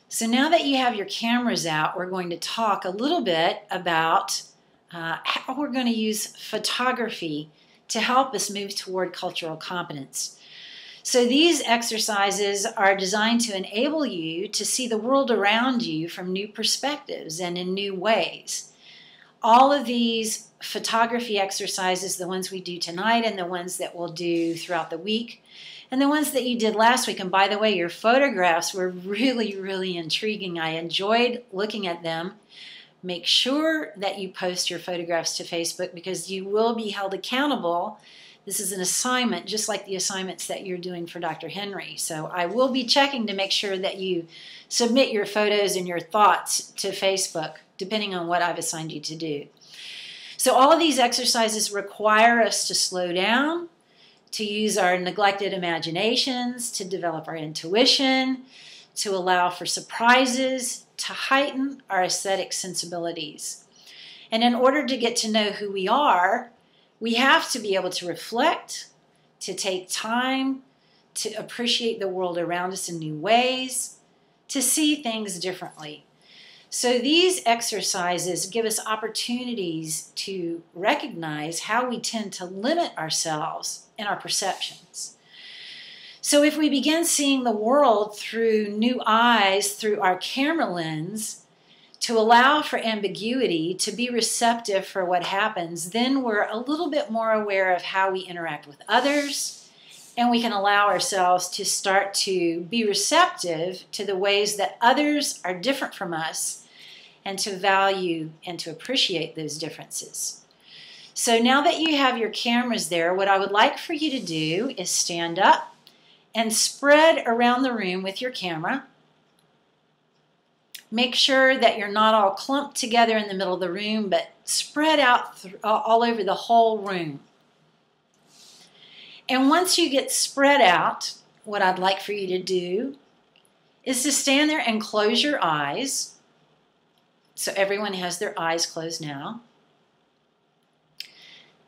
So now that you have your cameras out, we're going to talk a little bit about how we're going to use photography to help us move toward cultural competence. So these exercises are designed to enable you to see the world around you from new perspectives and in new ways. All of these photography exercises, the ones we do tonight and the ones that we'll do throughout the week, and the ones that you did last week, and by the way, your photographs were really, really intriguing. I enjoyed looking at them. Make sure that you post your photographs to Facebook because you will be held accountable. This is an assignment, just like the assignments that you're doing for Dr. Henry. So I will be checking to make sure that you submit your photos and your thoughts to Facebook, depending on what I've assigned you to do. So all of these exercises require us to slow down, to use our neglected imaginations, to develop our intuition, to allow for surprises, to heighten our aesthetic sensibilities. And in order to get to know who we are, we have to be able to reflect, to take time, to appreciate the world around us in new ways, to see things differently. So these exercises give us opportunities to recognize how we tend to limit ourselves in our perceptions. So if we begin seeing the world through new eyes, through our camera lens, to allow for ambiguity, to be receptive for what happens, then we're a little bit more aware of how we interact with others, and we can allow ourselves to start to be receptive to the ways that others are different from us and to value and to appreciate those differences. So now that you have your cameras there, what I would like for you to do is stand up and spread around the room with your camera. Make sure that you're not all clumped together in the middle of the room, but spread out all over the whole room. And once you get spread out, what I'd like for you to do is to stand there and close your eyes. So everyone has their eyes closed now.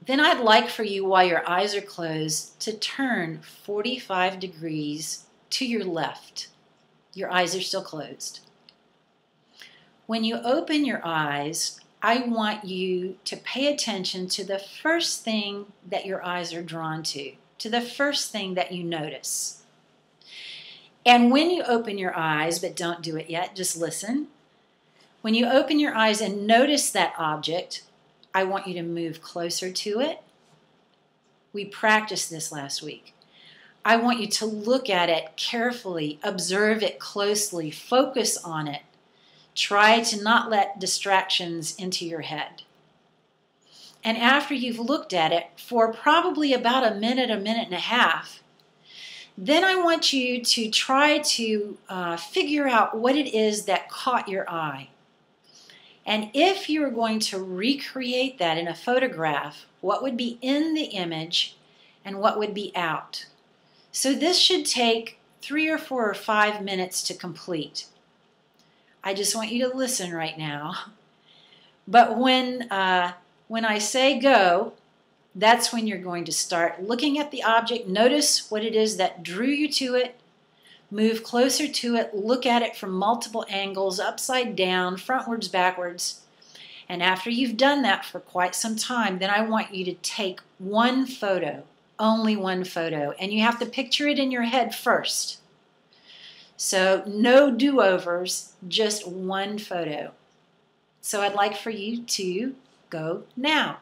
Then I'd like for you, while your eyes are closed, to turn 45 degrees to your left. Your eyes are still closed. When you open your eyes, I want you to pay attention to the first thing that your eyes are drawn to the first thing that you notice. And when you open your eyes, but don't do it yet, just listen. When you open your eyes and notice that object, I want you to move closer to it. We practiced this last week. I want you to look at it carefully, observe it closely, focus on it. Try to not let distractions into your head. And after you've looked at it for probably about a minute and a half, then I want you to try to figure out what it is that caught your eye. And if you were going to recreate that in a photograph, what would be in the image and what would be out? So this should take 3 or 4 or 5 minutes to complete. I just want you to listen right now. But when I say go, that's when you're going to start looking at the object. Notice what it is that drew you to it. Move closer to it, look at it from multiple angles, upside down, frontwards, backwards. And after you've done that for quite some time, then I want you to take one photo, only one photo. And you have to picture it in your head first. So no do-overs, just one photo. So I'd like for you to go now.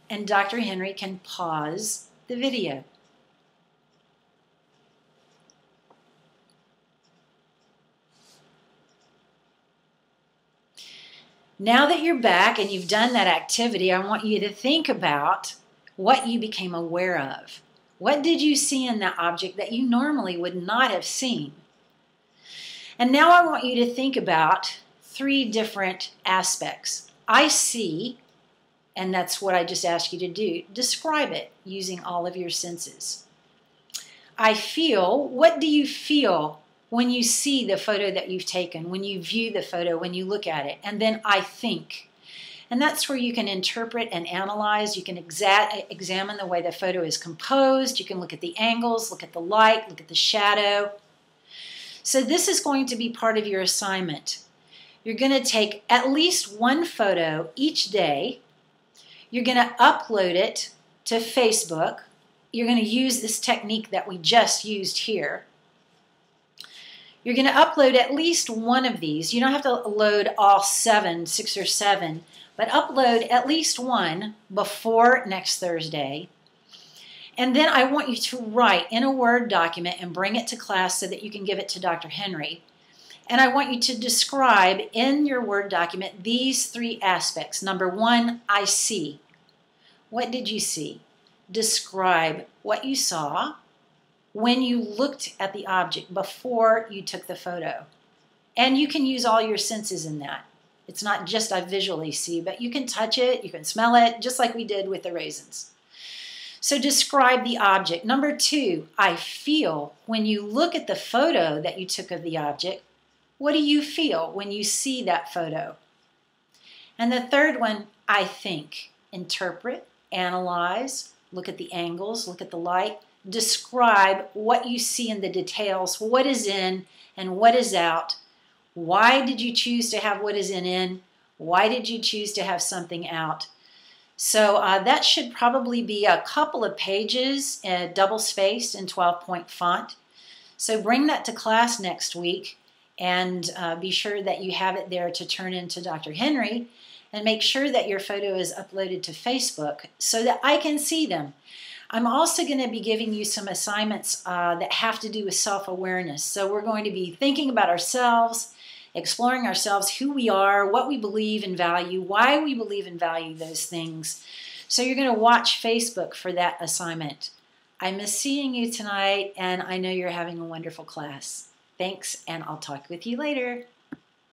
And Dr. Henry can pause the video. Now that you're back and you've done that activity, I want you to think about what you became aware of. What did you see in that object that you normally would not have seen? And now I want you to think about 3 different aspects. I see, and that's what I just asked you to do. Describe it using all of your senses. I feel. What do you feel when you see the photo that you've taken, when you view the photo, when you look at it? And then I think. And that's where you can interpret and analyze. You can examine the way the photo is composed. You can look at the angles, look at the light, look at the shadow. So this is going to be part of your assignment. You're going to take at least one photo each day. You're going to upload it to Facebook. You're going to use this technique that we just used here. You're going to upload at least one of these. You don't have to load all 6 or 7, but upload at least one before next Thursday. And then I want you to write in a Word document and bring it to class so that you can give it to Dr. Henry. And I want you to describe in your Word document these 3 aspects. Number 1, I see. What did you see? Describe what you saw when you looked at the object before you took the photo. And you can use all your senses in that. It's not just I visually see, but you can touch it, you can smell it, just like we did with the raisins. So describe the object. Number 2, I feel. When you look at the photo that you took of the object, what do you feel when you see that photo? And the third one, I think. Interpret, analyze, look at the angles, look at the light. Describe what you see in the details, what is in and what is out. Why did you choose to have what is in? Why did you choose to have something out? So that should probably be a couple of pages, double-spaced in 12-point font. So bring that to class next week and be sure that you have it there to turn into Dr. Henry, and make sure that your photo is uploaded to Facebook so that I can see them. I'm also going to be giving you some assignments that have to do with self-awareness. So we're going to be thinking about ourselves, exploring ourselves, who we are, what we believe and value, why we believe and value those things. So you're going to watch Facebook for that assignment. I miss seeing you tonight, and I know you're having a wonderful class. Thanks, and I'll talk with you later.